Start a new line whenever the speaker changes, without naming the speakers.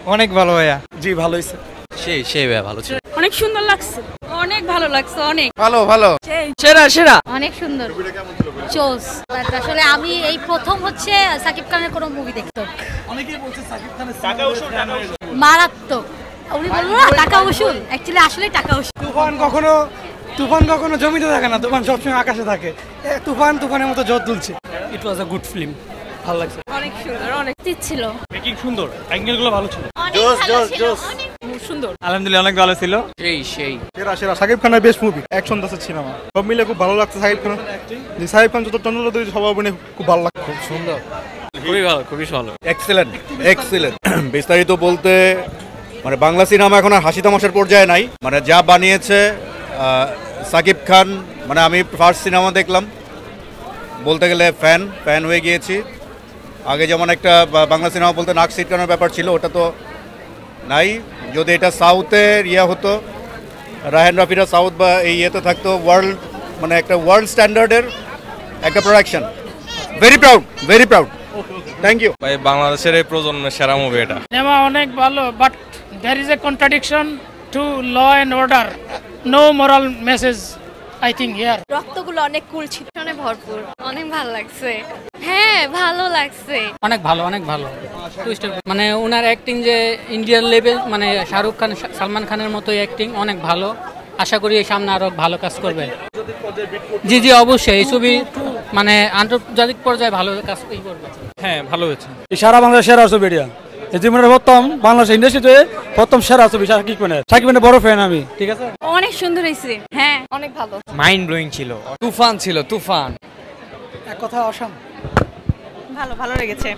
অনেক ভালো ভাইয়া।
জি ভালো হয়েছে।
সেই ভাইয়া ভালো ছিল।
অনেক সুন্দর লাগছে, অনেক ভালো লাগছে, অনেক
ভালো
সেরা সেরা।
অনেক সুন্দর চোস। আসলে আমি এই প্রথম হচ্ছে সাকিব খানের কোনো মুভি দেখতাম।
অনেকেই বলছে সাকিব খানের
মারাত্মক। উনি বললো না টাকা উসুল, অ্যাকচুয়ালি আসলে টাকা উসুল।
তুফান কখনো জমিতে থাকে না, তুফান সবসময় আকাশে থাকে। তুফানের মতো জোর তুলছে। ইট ওয়াজ আ গুড ফিল্ম, ভালো লাগছে।
অনেক সুন্দর, অনেক
ছিল।
মেকিং সুন্দর, অ্যাঙ্গেল গুলো ভালো ছিল।
জোস
সুন্দর।
আলহামদুলিল্লাহ অনেক ভালো ছিল।
সেই
সেরা সাকিব খানের বেস্ট মুভি, অ্যাকশন দাসের সিনেমা, সব মিলে খুব ভালো লাগছে। সাকিব খান যত টন্ডল সবাই অভিনয় খুব ভালো লাগছে, খুব সুন্দর,
খুবই ভালো।
এক্সেলেন্ট। বিস্তারিত বলতে মানে বাংলা সিনেমা এখন আর হাসি তামাশার পর্যায়ে নাই। মানে যা বানিয়েছে সাকিব খান, মানে আমি ফার্স্ট সিনেমা দেখলাম, বলতে গেলে ফ্যান হয়ে গিয়েছি। আগে যেমন একটা বাংলা সিনেমা বলতে নাক সিটকানোর ব্যাপার ছিল, ওটা তো নাই। যদি এটা সাউথের হতো, রায়হান রাফিরা সাউথ বা এই ইয়েতে থাকতো, মানে একটা ওয়ার্ল্ড স্ট্যান্ডার্ডের একটা production. Very proud. Thank you
ভাই, বাংলাদেশের এই প্রজন্মের সেরা মুভি এটা।
সিনেমা অনেক ভালো, but there is a contradiction to law and order, no moral message I think here.
রক্তগুলো অনেক কুল ছিল, অনেক ভরপুর, অনেক ভালো লাগছে। হ্যাঁ ভালো লাগছে,
অনেক ভালো। মানে ওনার অ্যাক্টিং যে ইন্ডিয়ান লেভেল, মানে শাহরুখ খান সালমান খানের মতোই অ্যাক্টিং, অনেক ভালো। আশা করি সামনে আরো ভালো কাজ করবে। জি অবশ্যই এই ছবি মানে আন্তর্জাতিক পর্যায়ে ভালো কাজ করবে।
হ্যাঁ ভালো হয়েছে।
সারা বাংলাদেশ সেরা ছবি এটা। এই জীবনের প্রথম বাংলাদেশ ইন্ডাস্ট্রিতে প্রথম সেরা ছবি সাকিব খানের বড় ফ্যান আমি। ঠিক আছে,
অনেক সুন্দর হয়েছে। হ্যাঁ অনেক ভালো,
মাইন্ড ব্লোয়িং ছিল। তুফান ছিল, তুফান।
এক কথা অসাম।
ভালো লেগেছে।